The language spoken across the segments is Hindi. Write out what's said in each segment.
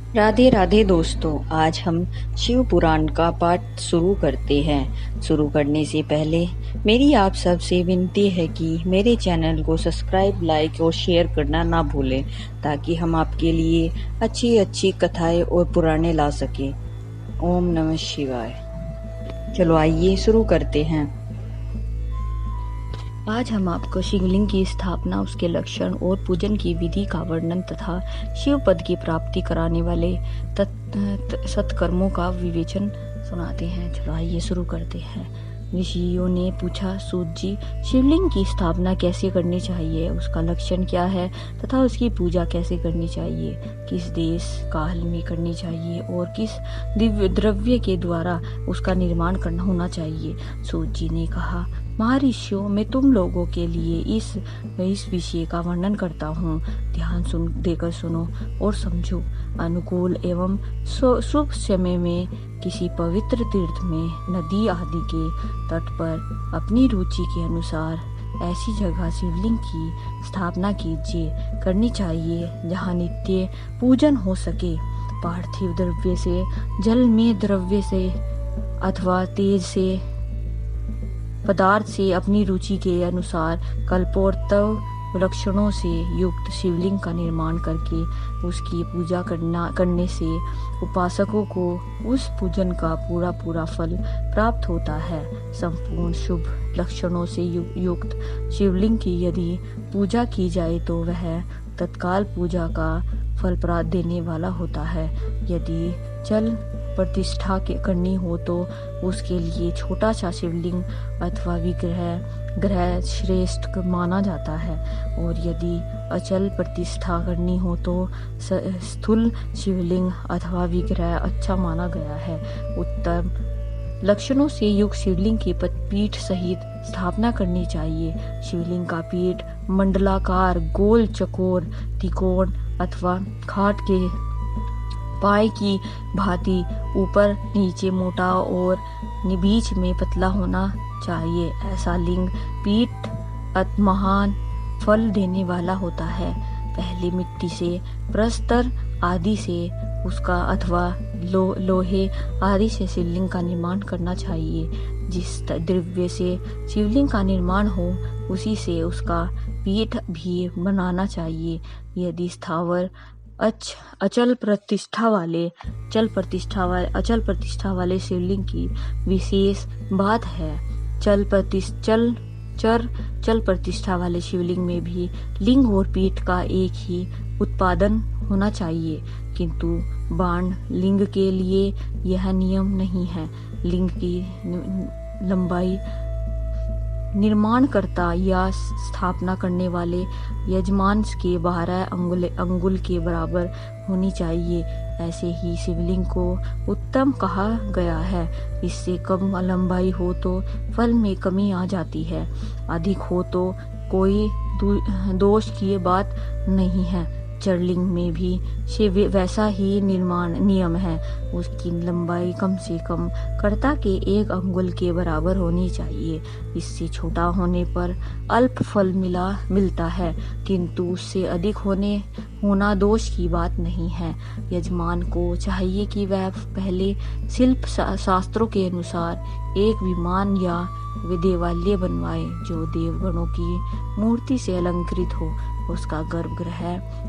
राधे राधे दोस्तों, आज हम शिव पुराण का पाठ शुरू करते हैं। शुरू करने से पहले मेरी आप सबसे विनती है कि मेरे चैनल को सब्सक्राइब, लाइक और शेयर करना ना भूलें, ताकि हम आपके लिए अच्छी अच्छी कथाएं और पुराणे ला सकें। ओम नमः शिवाय। चलो आइए शुरू करते हैं। आज हम आपको शिवलिंग की स्थापना, उसके लक्षण और पूजन की विधि का वर्णन तथा शिव पद की प्राप्ति कराने वाले सत्कर्मों का विवेचन सुनाते हैं। चलो आइए शुरू करते हैं। ऋषियों ने पूछा, सूत जी, शिवलिंग की स्थापना कैसे करनी चाहिए, उसका लक्षण क्या है तथा उसकी पूजा कैसे करनी चाहिए, किस देश काल में करनी चाहिए और किस दिव्य द्रव्य के द्वारा उसका निर्माण करना होना चाहिए। सूत जी ने कहा, महर्षियों, मैं तुम लोगों के लिए इस विषय का वर्णन करता हूँ। ध्यान देकर सुनो और समझो। अनुकूल एवं शुभ समय में किसी पवित्र तीर्थ में, नदी आदि के तट पर अपनी रुचि के अनुसार ऐसी जगह शिवलिंग की स्थापना कीजिए, करनी चाहिए जहाँ नित्य पूजन हो सके। पार्थिव द्रव्य से, जल में द्रव्य से अथवा तेज से पदार्थ से अपनी रुचि के अनुसार कल्पोत्तव लक्षणों से युक्त शिवलिंग का निर्माण करके उसकी पूजा करने से उपासकों को उस पूजन का पूरा फल प्राप्त होता है। संपूर्ण शुभ लक्षणों से युक्त शिवलिंग की यदि पूजा की जाए तो वह तत्काल पूजा का फल प्राप्त देने वाला होता है। यदि चल प्रतिष्ठा करनी हो तो उसके लिए छोटा सा शिवलिंग अथवा विग्रह श्रेष्ठ माना जाता है, और यदि अचल प्रतिष्ठा करनी हो तो स्थूल शिवलिंग अथवा विग्रह अच्छा माना गया है। उत्तम लक्षणों से युक्त शिवलिंग की पीठ सहित स्थापना करनी चाहिए। शिवलिंग का पीठ मंडलाकार, गोल, चकोर, त्रिकोण अथवा खाट के पाए की भांति ऊपर नीचे मोटा और बीच में पतला होना चाहिए। ऐसा लिंग पीठ महान फल देने वाला होता है। पहले मिट्टी से, प्रस्तर आदि से उसका अथवा लोहे आदि से शिवलिंग का निर्माण करना चाहिए। जिस द्रव्य से शिवलिंग का निर्माण हो उसी से उसका पीठ भी बनाना चाहिए। यदि स्थावर अचल प्रतिष्ठा वाले शिवलिंग की विशेष बात है। चल प्रतिष्ठा वाले शिवलिंग में भी लिंग और पीठ का एक ही उत्पादन होना चाहिए, किंतु बाण लिंग के लिए यह नियम नहीं है। लिंग की लंबाई निर्माणकर्ता या स्थापना करने वाले यजमान के 12 अंगुल के बराबर होनी चाहिए। ऐसे ही शिवलिंग को उत्तम कहा गया है। इससे कम लंबाई हो तो फल में कमी आ जाती है, अधिक हो तो कोई दोष की बात नहीं है। चरलिंग में भी वैसा ही निर्माण नियम है। उसकी लंबाई कम से कम कर्ता के 1 अंगुल के बराबर होनी चाहिए। इससे छोटा होने पर अल्प फल मिलता है, किंतु उससे अधिक होना दोष की बात नहीं है। यजमान को चाहिए कि वह पहले शिल्प शास्त्रों के अनुसार एक विमान या देवालय बनवाए जो देवगणों की मूर्ति से अलंकृत हो। उसका गर्भगृह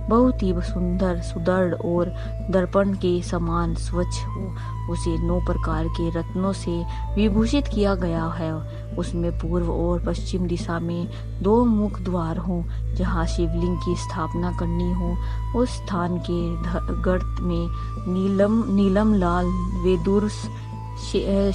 बहुत ही सुंदर, सुदृढ़ और दर्पण के समान स्वच्छ हो। उसे 9 प्रकार के रत्नों से विभूषित किया गया है। उसमें पूर्व और पश्चिम दिशा में 2 मुख द्वार हों। जहाँ शिवलिंग की स्थापना करनी हो उस स्थान के गर्त में नीलम लाल, वेदुर,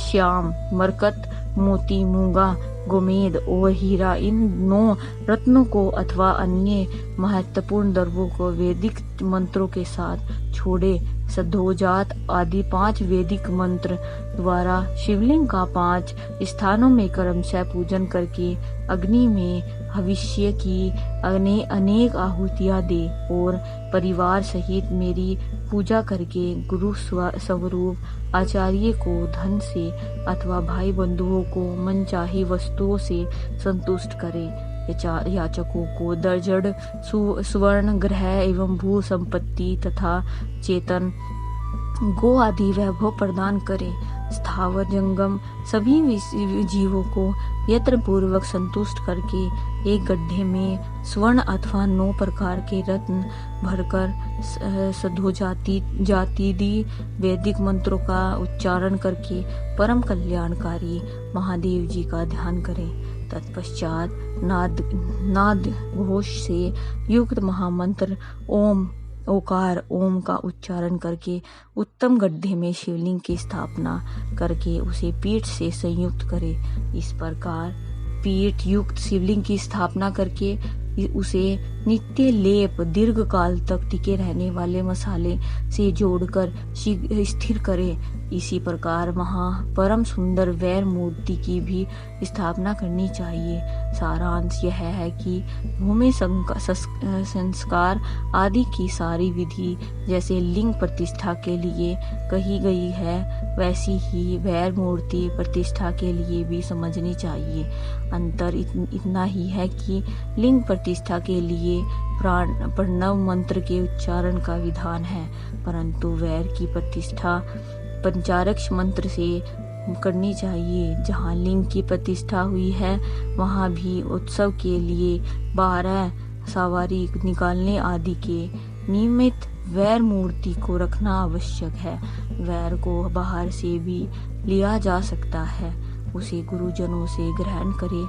श्याम, मरकत, मोती, मूंगा, गोमेद और हीरा, इन 9 रत्नों को अथवा अन्य महत्वपूर्ण द्रव्यों को वैदिक मंत्रों के साथ छोड़े सद्धोजात आदि 5 वैदिक मंत्र द्वारा शिवलिंग का 5 स्थानों में क्रमशः पूजन करके अग्नि में भविष्य की अनेक आहुतियां दे और परिवार सहित मेरी पूजा करके गुरु स्वरूप आचार्य को धन से अथवा भाई बंधुओं को मनचाही वस्तुओं से संतुष्ट करे। याचकों को दर्जन सुवर्ण ग्रह एवं भू संपत्ति तथा चेतन गो आदि वैभव प्रदान करे। स्थावर जंगम सभी जीवों को यत्न पूर्वक संतुष्ट करके एक गड्ढे में स्वर्ण अथवा 9 प्रकार के रत्न भरकर सधो जाति वैदिक मंत्रों का उच्चारण करके परम कल्याणकारी महादेव जी का ध्यान करें। तत्पश्चात नाद घोष से युक्त महामंत्र ओम का उच्चारण करके उत्तम गड्ढे में शिवलिंग की स्थापना करके उसे पीठ से संयुक्त करे। इस प्रकार पीठ युक्त शिवलिंग की स्थापना करके उसे नित्य लेप दीर्घ काल तक टिके रहने वाले मसाले से जोड़कर स्थिर करे। इसी प्रकार परम सुंदर वैर मूर्ति की भी स्थापना करनी चाहिए। सारांश यह है कि भूमि संस्कार आदि की सारी विधि जैसे लिंग प्रतिष्ठा के लिए कही गई है, वैसी ही वैर मूर्ति प्रतिष्ठा के लिए भी समझनी चाहिए। अंतर इतना ही है कि लिंग प्रतिष्ठा के लिए प्रणव मंत्र के उच्चारण का विधान है, परंतु वैर की प्रतिष्ठा पंचाक्षर मंत्र से करनी चाहिए। जहाँ लिंग की प्रतिष्ठा हुई है वहाँ भी उत्सव के लिए 12 सवारी निकालने आदि के निमित्त वैर मूर्ति को रखना आवश्यक है। वैर को बाहर से भी लिया जा सकता है, उसे गुरुजनों से ग्रहण करे।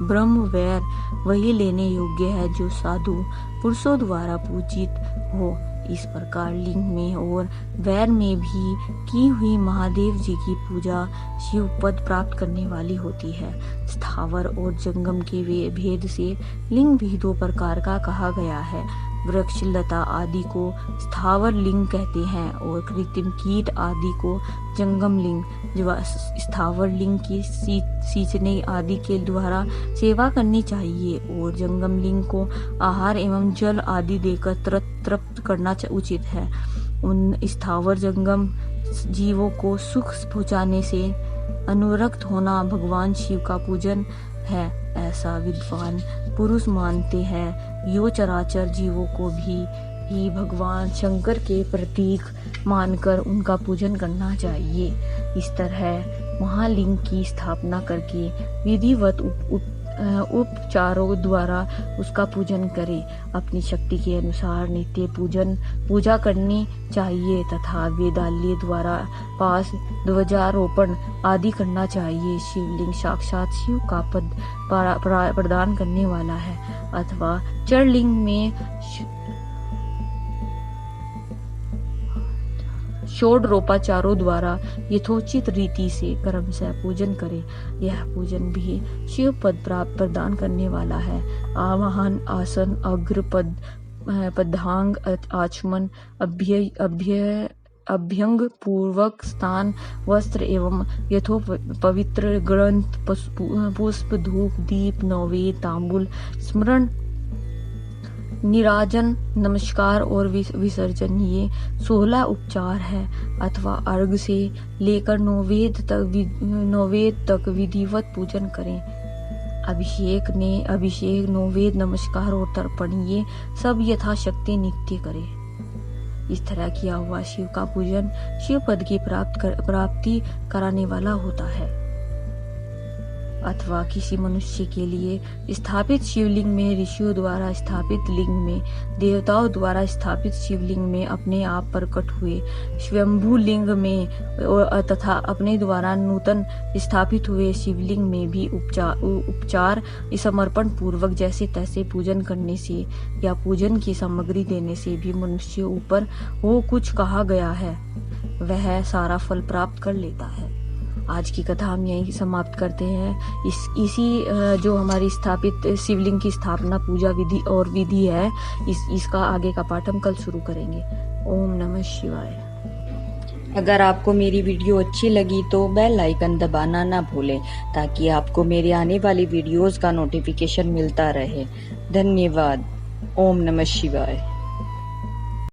ब्रह्म वैर वही लेने योग्य है जो साधु पुरुषों द्वारा पूजित हो। इस प्रकार लिंग में और वैर में भी की हुई महादेव जी की पूजा शिव पद प्राप्त करने वाली होती है। स्थावर और जंगम के भेद से लिंग भी 2 प्रकार का कहा गया है। वृक्ष लता आदि को स्थावर लिंग कहते हैं और कृत्रिम कीट आदि को जंगम लिंग। स्थावर लिंग की सींचने आदि के द्वारा सेवा करनी चाहिए और जंगम लिंग को आहार एवं जल आदि देकर तृप्त करना उचित है। उन स्थावर जंगम जीवों को सुख पहुँचाने से अनुरक्त होना भगवान शिव का पूजन है, ऐसा विद्वान पुरुष मानते हैं। यो चराचर जीवों को भी भगवान शंकर के प्रतीक मानकर उनका पूजन करना चाहिए। इस तरह महालिंग की स्थापना करके विधिवत उपचारों द्वारा उसका पूजन करें। अपनी शक्ति के अनुसार नित्य पूजा करनी चाहिए तथा वेदाल्य द्वारा पास ध्वजारोपण आदि करना चाहिए। शिवलिंग साक्षात शिव का पद प्रदान करने वाला है अथवा चरलिंग में षोडरोपाचारों द्वारा यथोचित रीति से क्रमशः पूजन करें। यह पूजन भी शिव पद प्राप्त प्रदान करने वाला है। आवाहन, आसन, अग्र पदांग, आचमन, अभ्यंग पूर्वक स्थान, वस्त्र एवं यथोपवित्र ग्रंथ, पुष्प, धूप, दीप, नैवेद्य, तांबूल, स्मरण, निराजन, नमस्कार और विसर्जन ये 16 उपचार है अथवा अर्घ से लेकर नैवेद्य तक विधिवत पूजन करें। अभिषेक, नैवेद्य, नमस्कार और तर्पण ये सब यथाशक्ति नित्य करें। इस तरह किया हुआ शिव का पूजन शिव पद की प्राप्ति कराने वाला होता है। अथवा किसी मनुष्य के लिए स्थापित शिवलिंग में, ऋषियों द्वारा स्थापित लिंग में, देवताओं द्वारा स्थापित शिवलिंग में, अपने आप प्रकट हुए स्वयंभू लिंग में तथा अपने द्वारा नूतन स्थापित हुए शिवलिंग में भी उपचार समर्पण पूर्वक जैसे तैसे पूजन करने से या पूजन की सामग्री देने से भी मनुष्य ऊपर वो कुछ कहा गया है वह सारा फल प्राप्त कर लेता है। आज की कथा हम यहीं समाप्त करते हैं। इसी जो हमारी स्थापित शिवलिंग की स्थापना पूजा विधि और विधि है इसका आगे का पाठ हम कल शुरू करेंगे। ओम नमः शिवाय। अगर आपको मेरी वीडियो अच्छी लगी तो बेल आइकन दबाना ना भूलें ताकि आपको मेरे आने वाली वीडियोस का नोटिफिकेशन मिलता रहे। धन्यवाद। ओम नमः शिवाय।